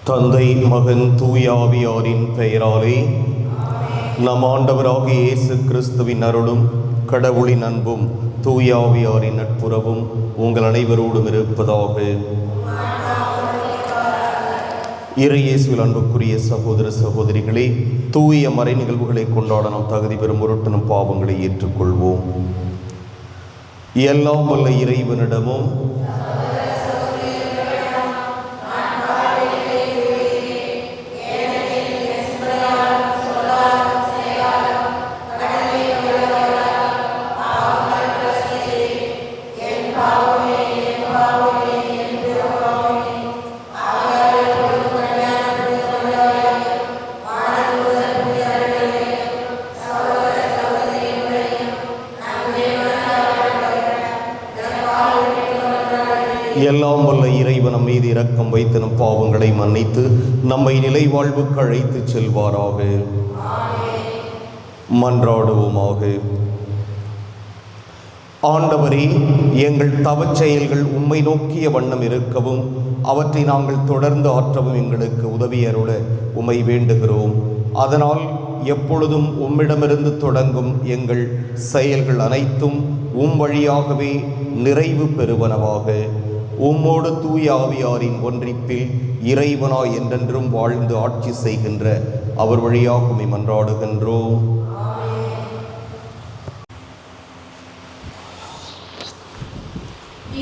தந்தை மகன் தூயாவியாரின் பெயராலே நம் ஆண்டவராகிய இயேசு கிறிஸ்துவின் அருளும் கடவுளின் அன்பும் தூயாவியாரின் நட்புறவும் உங்கள் அனைவரோடும் இருப்பதாக. இறை இயேசுவில் அன்புக்குரிய சகோதர சகோதரிகளே, தூய மறை நிகழ்வுகளை கொண்டாட நாம் தகுதி பெறும் பொருட்டு நம் பாவங்களை ஏற்றுக்கொள்வோம். எல்லாம் வல்ல இறைவனிடமும் எல்லாம் வல்ல இறைவன் நம் மீது இரக்கம் வைத்து நம் பாவங்களை மன்னித்து நம்மை நிலை வாழ்வுக்கு அழைத்து செல்வாராக. மன்றாடுவோமாக. ஆண்டவரே, எங்கள் தவச் செயல்கள் உம்மை நோக்கிய வண்ணம் இருக்கவும் அவற்றை நாங்கள் தொடர்ந்து ஆற்றவும் எங்களுக்கு உதவி அருள உம்மை வேண்டுகிறோம். அதனால் எப்பொழுதும் உம்மிடமிருந்து தொடங்கும் எங்கள் செயல்கள் அனைத்தும் உம் வழியாகவே நிறைவு பெறுவனவாக. உம்மோடு தூய ஆவியாரின் ஒன்றிப்பில் இறைவனாய் என்றென்றும் வாழ்ந்து ஆட்சி செய்கின்ற அவர் வழியாக உம்மை மன்றாடுகின்றோம்.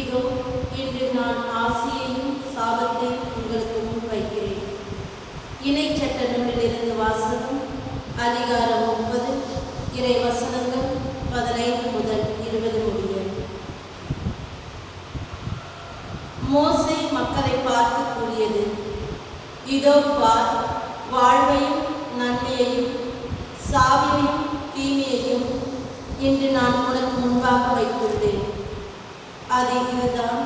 இதோ இன்று நான் ஆசியையும் சாபத்தையும் உங்களுக்கு முன் வைக்கிறேன். இணைச்சட்ட நூலிலிருந்து வாசகம், அதிகாரம் 9, இறை வசனங்கள் 15 முதல் 20 முடிய. மோசே மக்களை பார்த்து கூறியது, இதோ பார், வாழ்வையும் நன்மையையும் சாவியையும் தீமையையும் இன்று நான் உனக்கு முன்பாக வைத்துள்ளேன். அது இதுதான்,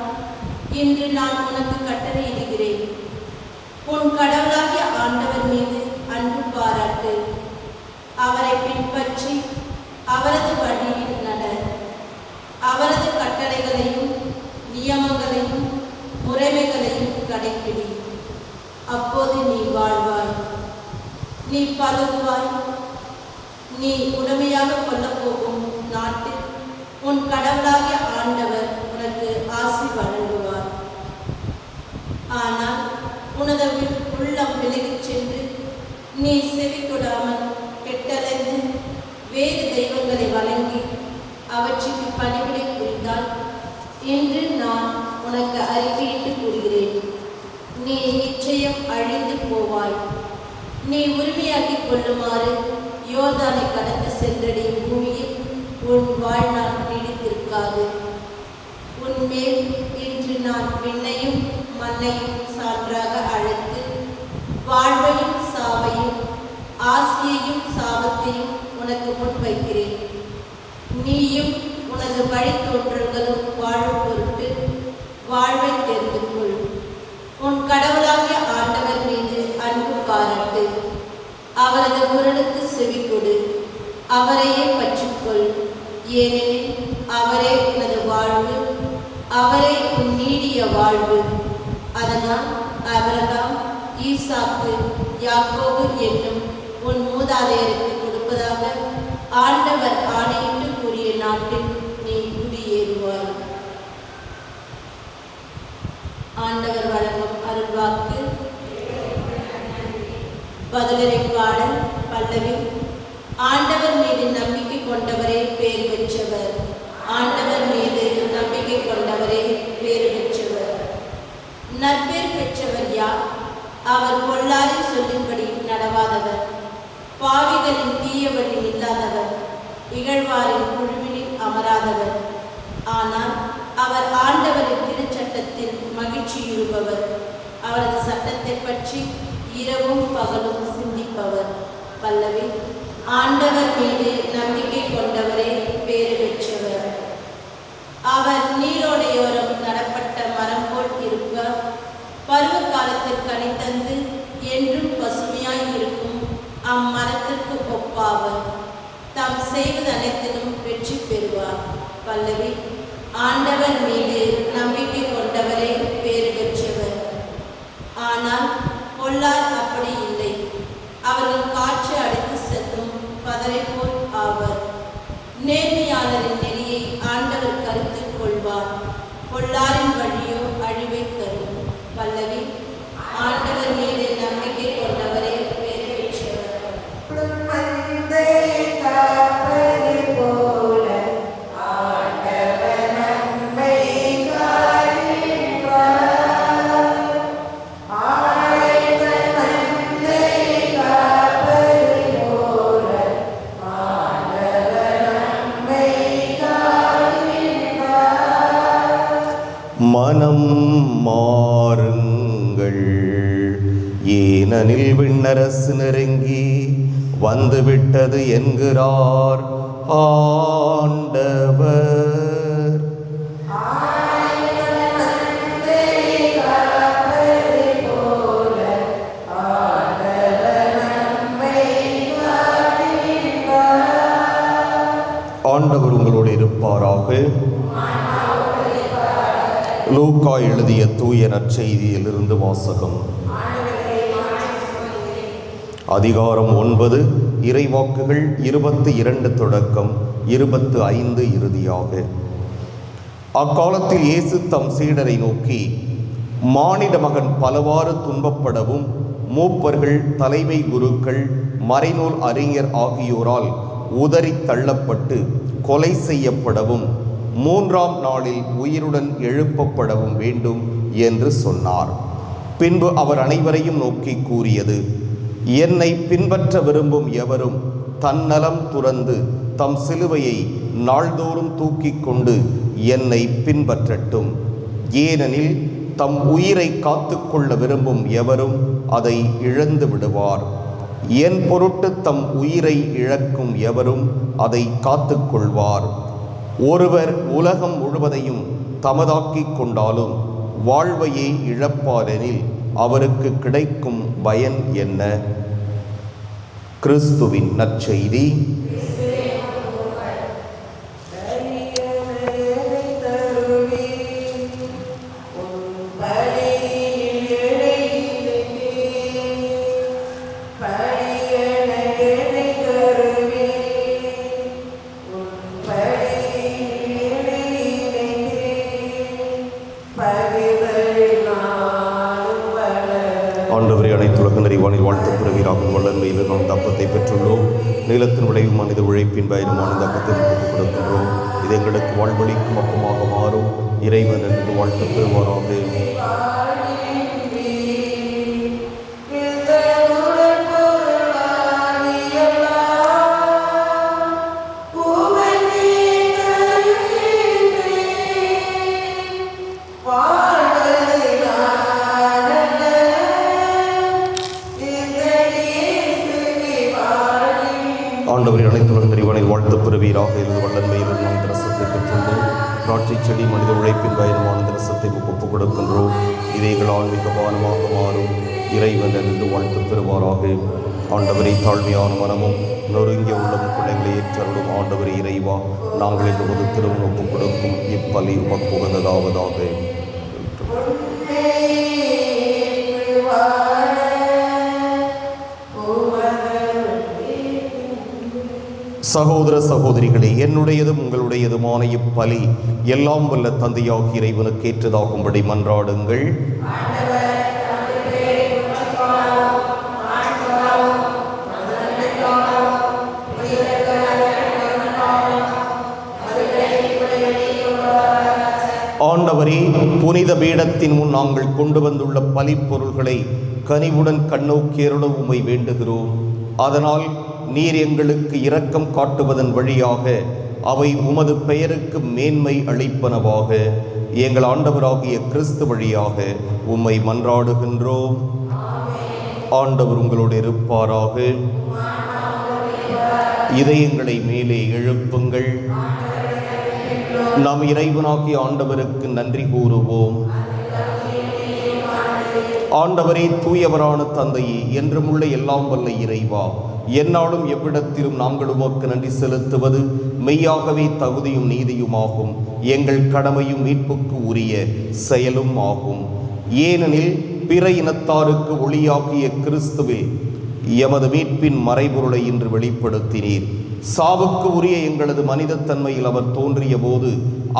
இன்று நான் உனக்கு கட்டளையிடுகிறேன். உன் கடவுளாகிய ஆண்டவர் மீது அன்பு பாராட்டு, அவரை பின்பற்றி அவரது வழியில் நட, அவரது கட்டளைகளையும் நியமங்களையும் முறைமைகளையும் கடைப்பிடி. அப்போது நீ வாழ்வாய், நீ பழுகுவாய். நீ உடமையாக கொள்ளப்போகும் நாட்டில் உன் கடவுளாகிய ஆண்டவர் உனக்கு ஆசி வழங்குவார். ஆனால் உனது உள்ளம் விலகிச் சென்று நீ செவி கொடாமல் கெட்டலைந்து வேறு தெய்வங்களை வணங்கி அவற்றுக்கு பணிவிடை புரிந்தால் இன்று நான் உனக்கு அறிக்கையிட்டு கூறுகிறேன், நீ நிச்சயம் அழிந்து போவாய். நீ உரிமையாக்கிக் கொள்ளுமாறு யோர்தானை கடந்து சென்றடையும் பூமியில் உன் வாழ்நாள் நீடித்திருக்காது. உன்மேல் இன்று நான் விண்ணையும் மண்ணையும் சான்றாக அழைத்து வாழ்வையும் சாவையும் ஆசியையும் சாபத்தையும் உனக்கு முன் வைக்கிறேன். நீயும் உனது வழித்தோன்றல்களும் வாழும் பொருட்டு வாழ்வை தெரிந்து கொள். உன் கடவுளாகிய ஆண்டவர் மீது அன்பு பாராட்டு, அவரது குரலுக்கு செவி கொடு, அவரையே பற்றிக்கொள். ஏனெனில் அவரே உனது வாழ்வு, அவரே உன் நீடிய வாழ்வு. அதனால் ஆபிரகாம், ஈசாக்கு, யாக்கோபு என்னும் உன் மூதாதையருக்கு கொடுப்பதாக ஆண்டவர் ஆணையிட்டு கூறிய நாட்டில் நீ குடியேறுவாய். ஆண்டவர் வழங்கும் அருள்வாக்கு. பதிலுரை பாடல் பல்லவி. ஆண்டவர் மீது நம்பிக்கை கொண்டவரே பேர் பெற்றவர், ஆண்டவர் மீது நம்பிக்கை கொண்டவரே பேர் பெற்றவர். நற்பேர் பெற்றவர் யார்? அவர் பொல்லாரை சொல்லும்படி நடவாதவர், பாவிகளின் தீய வழி இல்லாதவர், இகழ்வாரின் குழுவினில் அமராதவர். ஆனால் அவர் ஆண்டவரின் திருச்சட்டத்தில் மகிழ்ச்சியுறுபவர், அவரது சட்டத்தை பற்றி இரவும் பகலும் சிந்திப்பவர். பல்லவி. ஆண்டவர் மீது நம்பிக்கை கொண்டவரே பேறு பெற்றவர். பெறுவார். பல்லவி. ஆண்டவர் மீது நம்பிக்கை கொண்டவரே பேறு பெற்றவர். ஆனால் பொல்லார் அப்படி இல்லை. அவர்கள் காற்று அடித்து செல்லும் பதரை போல் ஆவர். நேர்மையாளரின் நெறியை ஆண்டவர் கருத்தில் கொள்வார். பொல்லாரின் வழியோ அழிவை தரும். பல்லவி. ஆண்டவர் மீது நம்பிக்கை கொண்டவரே பேறு பெற்றவர். மனம் மாறுங்கள், ஏனெனில் விண்ணரசு நெருங்கி வந்துவிட்டது என்கிறார் ஆண்டவர். ஆண்டவர் உங்களோடு இருப்பாராக. லூக்கா எழுதிய தூய நற்செய்தியிலிருந்து வாசகம். அதிகாரம் 9, இறைவாக்குகள் 22 தொடக்கம் 25 இறுதியாக. அக்காலத்தில் இயேசு தம் சீடரை நோக்கி, மானிட மகன் பலவாறு துன்பப்படவும் மூப்பர்கள், தலைமை குருக்கள், மறைநூல் அறிஞர் ஆகியோரால் உதறி தள்ளப்பட்டு கொலை செய்யப்படவும் 3ஆம் நாளில் உயிருடன் எழுப்பப்படவும் வேண்டும் என்று சொன்னார். பின்பு அவர் அனைவரையும் நோக்கி கூறியது, என்னை பின்பற்ற விரும்பும் எவரும் தன்னலம் துறந்து தம் சிலுவையை நாள்தோறும் தூக்கி கொண்டு என்னை பின்பற்றட்டும். ஏனெனில் தம் உயிரை காத்து கொள்ள விரும்பும் எவரும் அதை இழந்து விடுவார். என் பொருட்டு தம் உயிரை இழக்கும் எவரும் அதை காத்து கொள்வார். ஒருவர் உலகம் முழுவதையும் தமதாக்கிக் கொண்டாலும் வாழ்வையே இழப்பாரெனில் அவருக்கு கிடைக்கும் பயன் என்ன? கிறிஸ்துவின் நற்செய்தி. ஆண்டவரே, அனைத்துலக நிறைவானில் வாழ்த்து பிறவீராகும் வல்லன்மையில் நாம் தப்பத்தை பெற்றுள்ளோம். நீளத்தின் விளைவு மனித உழைப்பின் பயனுமான தப்பத்தை விட்டுக் கொடுக்கின்றோம். இது எங்களுக்கு வாழ்வழிக்கும் அப்பமாக மாறும். இறைவன் என்று வாழ்த்து பெறுவாராக. ஆண்டவரை அனைத்துலக நிறைவானில் வாழ்த்து பெறுவீராக. இருந்து வல்லன்மையில் நாம் ரசத்தை பெற்றுள்ளோம். திராட்சை செடி மனித உழைப்பின் பயனுமான ரசத்தை ஒப்புக் கொடுக்கின்றோம். இதை எங்கள் ஆன்மீக பானமாக மாறும். இறைவன் என்று வாழ்த்து பெறுவாராக. ஆண்டவரை தாழ்மையான மனமும் நொறுங்கிய உள்ளமும் பிள்ளைகளை ஏற்றருளும். ஆண்டவரை இறைவா, நாங்கள் இந்த ஒரு திருமணம் ஒப்புக் கொடுக்கும் இப்பலி உமக்கு உகந்ததாவதாக. சகோதர சகோதரிகளே, என்னுடையதும் உங்களுடையதுமான இப்பலி எல்லாம் வல்ல தந்தையாகிய இறைவனுக்கு ஏற்றதாகும்படி மன்றாடுங்கள். ஆண்டவரே, புனித பீடத்தின் முன் நாங்கள் கொண்டு வந்துள்ள பலிப்பொருள்களை கனிவுடன் கண்ணோக்கியருள உம்மை வேண்டுகிறோம். அதனால் நீர் எங்களுக்கு இரக்கம் காட்டுவதன் வழியாக அவை உமது பெயருக்கு மேன்மை அளிப்பனவாக எங்கள் ஆண்டவராகிய கிறிஸ்து வழியாக உம்மை மன்றாடுகின்றோம். ஆண்டவர் உங்களோடு இருப்பாராக. இதயங்களை மேலே எழுப்புங்கள். நாம் இறைவனாகிய ஆண்டவருக்கு நன்றி கூறுவோம். ஆண்டவரே, தூயவரான தந்தையே, என்றுமுள்ள எல்லாம் வல்ல இறைவா, எந்நாளும் எவ்விடத்திலும் நாங்கள் உமக்கு நன்றி செலுத்துவது மெய்யாகவே தகுதியும் நீதியுமாகும், எங்கள் கடமையும் மீட்புக்கு உரிய செயலும் ஆகும். ஏனெனில் பிற இனத்தாருக்கு ஒளியாக்கிய கிறிஸ்துவில் எமது மீட்பின் மறைபொருளை இன்று வெளிப்படுத்தினீர். சாவுக்கு உரிய எங்களது மனிதத்தன்மையில் அவர் தோன்றிய போது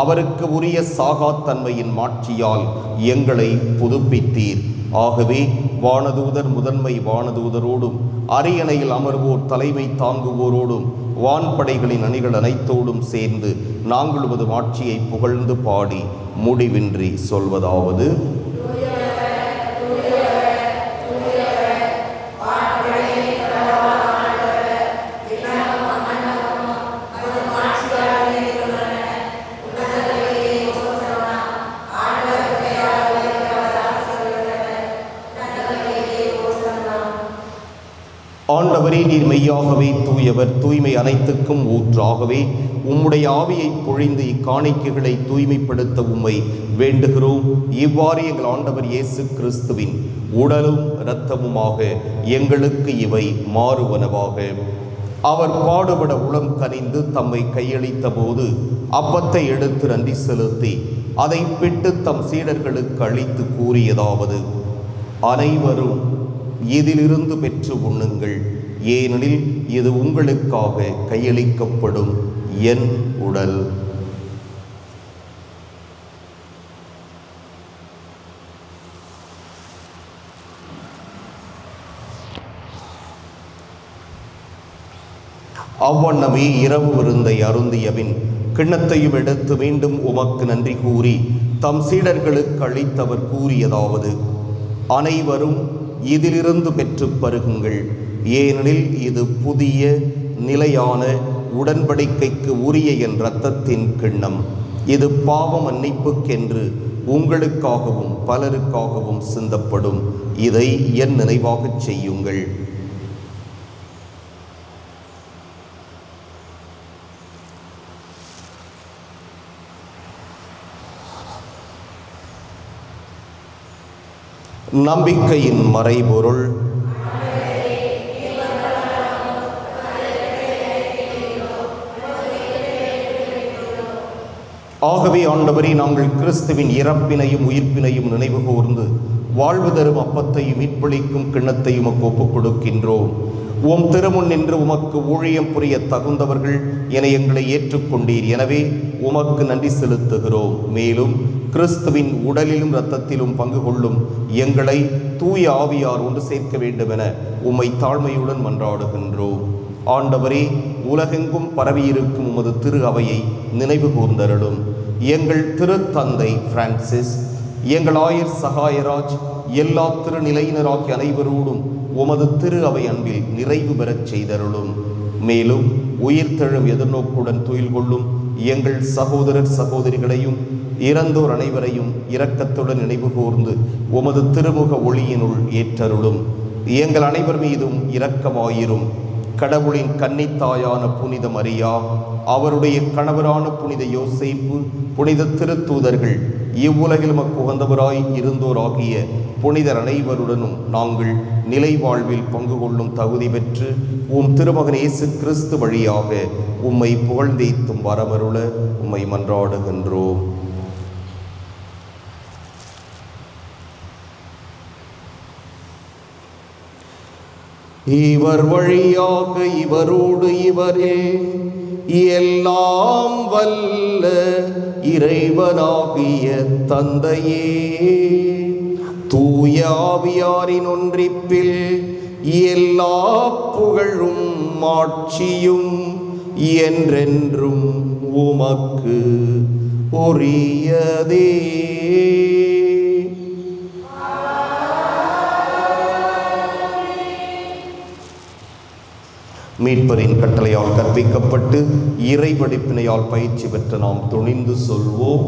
அவருக்கு உரிய சாகாத்தன்மையின் மாட்சியால் எங்களை புதுப்பித்தீர். ஆகவே வானதூதர் முதன்மை வானதூதரோடும் அரியணையில் அமர்வோர் தலைமை தாங்குவோரோடும் வான்படைகளின் அணிகள் அனைத்தோடும் சேர்ந்து நாங்கள் உமது மாட்சியை புகழ்ந்து பாடி முடிவின்றி சொல்வதாவது: ஆண்டவரே, நீர் மெய்யாகவே தூயவர், தூய்மை அனைத்துக்கும் ஊற்றாகவே உம்முடைய ஆவியை பொழிந்து இக்காணிக்கைகளை தூய்மைப்படுத்த உம்மை வேண்டுகிறோம். இவ்வாறு எங்கள் ஆண்டவர் இயேசு கிறிஸ்துவின் உடலும் இரத்தமுமாக எங்களுக்கு இவை மாறுவனவாக. அவர் பாடுபட உளம் கனிந்து தம்மை கையளித்த போது அப்பத்தை எடுத்து நன்றி செலுத்தி அதை பிட்டு தம் சீடர்களுக்கு அளித்து கூறியதாவது: அனைவரும் இதிலிருந்து பெற்று உண்ணுங்கள், ஏனெனில் இது உங்களுக்காக கையளிக்கப்படும் என் உடல். அவ்வண்ணமே இரவு விருந்தை அருந்தியபின் கிண்ணத்தையும் எடுத்து மீண்டும் உமக்கு நன்றி கூறி தம் சீடர்களுக்கு அளித்தவர் கூறியதாவது: அனைவரும் இதிலிருந்து பெற்று பருகுங்கள், ஏனெனில் இது புதிய நிலையான உடன்படிக்கைக்கு உரிய என் இரத்தத்தின் கிண்ணம். இது பாவ மன்னிப்புக்கென்று உங்களுக்காகவும் பலருக்காகவும் சிந்தப்படும். இதை என் நினைவாகச் செய்யுங்கள். நம்பிக்கையின் மறைபொருள். ஆகவே ஆண்டவரே, நாங்கள் கிறிஸ்துவின் இறப்பினையும் உயிர்ப்பினையும் நினைவு கூர்ந்து வாழ்வு தரும் அப்பத்தையும் மீட்பளிக்கும் கிண்ணத்தையும் ஒப்புக் கொடுக்கின்றோம். உம் திருமுன் நின்று உமக்கு ஊழியம் புரிய தகுந்தவர்கள் என எங்களை ஏற்றுக்கொண்டீர். எனவே உமக்கு நன்றி செலுத்துகிறோம். மேலும் கிறிஸ்துவின் உடலிலும் இரத்தத்திலும் பங்கு கொள்ளும் எங்களை தூய ஆவியார் ஒன்று சேர்க்க வேண்டும் என உம்மை தாழ்மையுடன் மன்றாடுகின்றோம். ஆண்டவரே, உலகெங்கும் பரவியிருக்கும் உமது திரு அவையை நினைவு கூர்ந்தருளும். எங்கள் திருத்தந்தை பிரான்சிஸ், எங்கள் ஆயர் சகாயராஜ், எல்லா திருநிலையினராகிய அனைவரோடும் உமது திரு அவை அன்பில் நிறைவு பெறச் செய்தருளும். மேலும் உயிர்த்தெழும் எதிர்நோக்குடன் துயில் கொள்ளும் எங்கள் சகோதரர் சகோதரிகளையும் இறந்தோர் அனைவரையும் இரக்கத்துடன் நினைவு கூர்ந்து உமது திருமுக ஒளியினுள் ஏற்றருளும். எங்கள் அனைவர் மீதும் இரக்கமாயிரும். கடவுளின் கன்னித்தாயான புனித மரியா, அவருடைய கணவரான புனித யோசேப்பு, புனித திருத்தூதர்கள், இவ்வுலகில் உகந்தவராய் இருந்தோராகிய புனிதர் அனைவருடனும் நாங்கள் நிலை வாழ்வில் பங்கு கொள்ளும் தகுதி பெற்று உம் திருமகன் இயேசு கிறிஸ்து வழியாக உம்மை புகழ்ந்தேத்தும் வரமருள உம்மை மன்றாடுகின்றோம். இவர் வழியாக இவரோடு இவரில் எல்லாம் வல்ல இறைவனாகிய தந்தையே, தூய ஆவியாரின் ஒன்றிப்பில் எல்லா புகழும் மாட்சியும் என்றென்றும் உமக்கு உரியதே. மீட்பரின் கட்டளையால் கற்பிக்கப்பட்டு இறை படிப்பினையால் பயிற்சி பெற்ற நாம் துணிந்து சொல்வோம்: